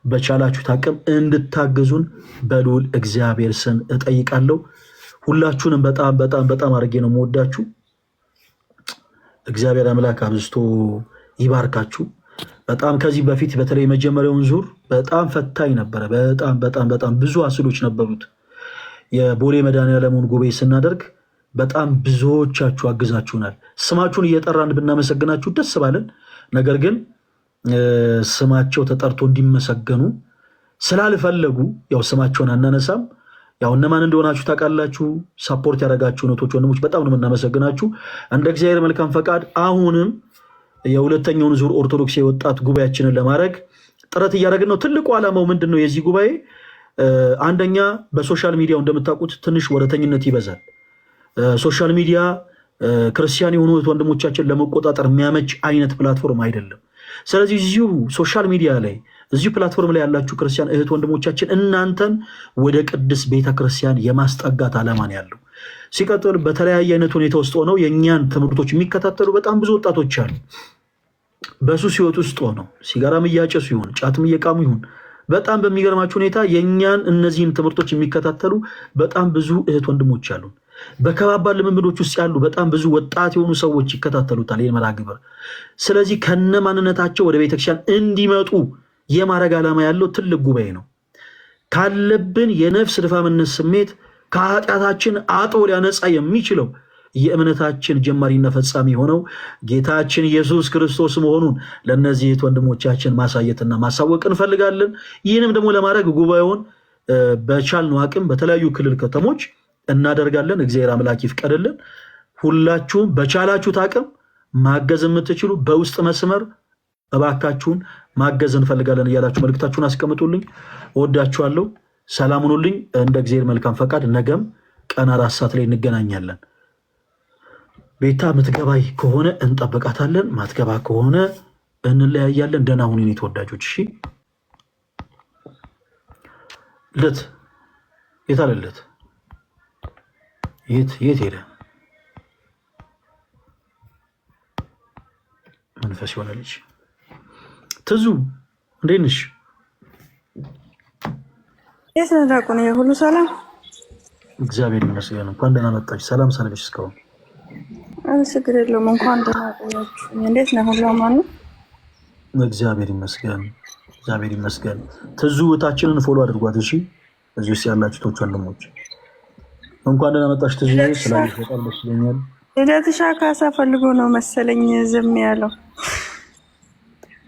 በቻላችሁት አቅም እንድታገዙን በልዑል እግዚአብሔር ስም እጠይቃለሁ። ሁላችሁንም በጣም በጣም በጣም አድርጌ ነው የምወዳችሁ። እግዚአብሔር አምላክ አብዝቶ ይባርካችሁ። በጣም ከዚህ በፊት በተለይ የመጀመሪያውን ዙር በጣም ፈታኝ ነበረ። በጣም ብዙ አስሎች ነበሩት። የቦሌ መድኃኔዓለምን ጉባኤ ስናደርግ በጣም ብዙዎቻችሁ አግዛችሁናል። ስማችሁን እየጠራን ብናመሰግናችሁ ደስ ባለን፣ ነገር ግን ስማቸው ተጠርቶ እንዲመሰገኑ ስላልፈለጉ ያው ስማቸውን አናነሳም። ያው እነማን እንደሆናችሁ ታውቃላችሁ። ሳፖርት ያደረጋችሁ እህቶች ወንድሞች በጣም ነው የምናመሰግናችሁ። እንደ እግዚአብሔር መልካም ፈቃድ አሁንም የሁለተኛውን ዙር ኦርቶዶክስ የወጣት ጉባኤያችንን ለማድረግ ጥረት እያደረግን ነው። ትልቁ ዓላማው ምንድን ነው? የዚህ ጉባኤ አንደኛ በሶሻል ሚዲያው እንደምታውቁት ትንሽ ወረተኝነት ይበዛል። ሶሻል ሚዲያ ክርስቲያን የሆኑ ወንድሞቻችን ለመቆጣጠር የሚያመች አይነት ፕላትፎርም አይደለም። ስለዚህ እዚሁ ሶሻል ሚዲያ ላይ እዚሁ ፕላትፎርም ላይ ያላችሁ ክርስቲያን እህት ወንድሞቻችን እናንተን ወደ ቅድስት ቤተክርስቲያን የማስጠጋት ዓላማ ነው ያለው። ሲቀጥል በተለያየ አይነት ሁኔታ ውስጥ ሆነው የእኛን ትምህርቶች የሚከታተሉ በጣም ብዙ ወጣቶች አሉ። በሱስ ሕይወት ውስጥ ሆነው ሲጋራም እያጨሱ ይሁን ጫትም እየቃሙ ይሁን በጣም በሚገርማችሁ ሁኔታ የእኛን እነዚህን ትምህርቶች የሚከታተሉ በጣም ብዙ እህት ወንድሞች አሉ። በከባባድ ልምምዶች ውስጥ ያሉ በጣም ብዙ ወጣት የሆኑ ሰዎች ይከታተሉታል ይህን መርሃ ግብር። ስለዚህ ከነ ማንነታቸው ወደ ቤተክርስቲያን እንዲመጡ የማድረግ ዓላማ ያለው ትልቅ ጉባኤ ነው። ካለብን የነፍስ ድፋምነት ስሜት ከኃጢአታችን አጥቦ ሊያነጻ የሚችለው የእምነታችን ጀማሪና ፈጻሚ ሆነው ጌታችን ኢየሱስ ክርስቶስ መሆኑን ለነዚህ ወንድሞቻችን ማሳየትና ማሳወቅ እንፈልጋለን። ይህንም ደግሞ ለማድረግ ጉባኤውን በቻልነው አቅም በተለያዩ ክልል ከተሞች እናደርጋለን። እግዚአብሔር አምላክ ይፍቀድልን። ሁላችሁም በቻላችሁት አቅም ማገዝ የምትችሉ በውስጥ መስመር እባካችሁን ማገዝ እንፈልጋለን እያላችሁ መልእክታችሁን አስቀምጡልኝ። እወዳችኋለሁ። ሰላም ሁኑልኝ። እንደ እግዚአብሔር መልካም ፈቃድ ነገም ቀን 4 ሰዓት ላይ እንገናኛለን። ቤታ ምትገባይ ከሆነ እንጠብቃታለን፣ ማትገባ ከሆነ እንለያያለን። ደህና ሁኑ የኔ ተወዳጆች። እሺ ለት የታለለት የት ሄደ? መንፈስ የሆነ ልጅ ትዙ እንዴት ነሽ? የት ነው ዳቁን? ሁሉ ሰላም እግዚአብሔር ይመስገን። እንኳን ደህና መጣሽ። ሰላም ሰነብሽ እስካሁን ችግር የለውም። እንኳን ደህና ቆያችሁ። እንዴት ነው? ሁሉ አማን ነው? እግዚአብሔር ይመስገን። እግዚአብሔር ይመስገን። ትዙ እህታችንን ፎሎ አድርጓት እሺ። እዚህ ውስጥ ያላችሁ ቶች ወንድሞች እንኳን ደህና መጣሽ ትዙ። ስላልሽ በጣም ደስ ይለኛል። ልደትሻ ካሳ ፈልጎ ነው መሰለኝ ዝም ያለው።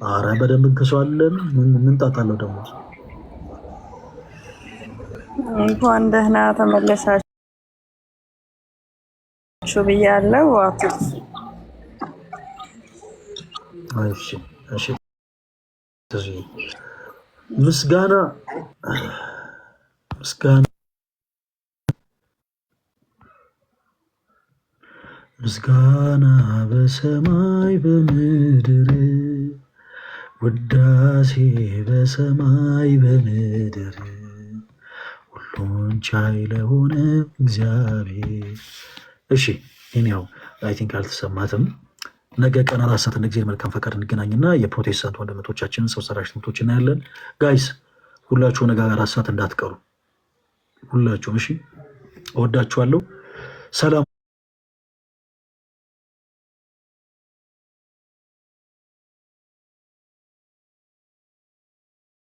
አረ በደንብ እንከሰዋለን። ምን ጣጣለው ደግሞ። እንኳን ደህና ተመለሳችሁ ብያለሁ። አትስ እሺ ምስጋና በሰማይ በምድር ውዳሴ በሰማይ በምድር ሁሉን ቻይ ለሆነ እግዚአብሔር። እሺ እኔው አይ ቲንክ አልተሰማትም። ነገ ቀን 4 ሰዓት እንደ እግዚአብሔር መልካም ፈቃድ እንገናኝና የፕሮቴስታንት ወንድሞቻችንን ሰው ሰራሽ ትምህርቶች እናያለን። ጋይስ ሁላችሁ ነገ 4 ሰዓት እንዳትቀሩ ሁላችሁም። እሺ እወዳችኋለሁ። ሰላም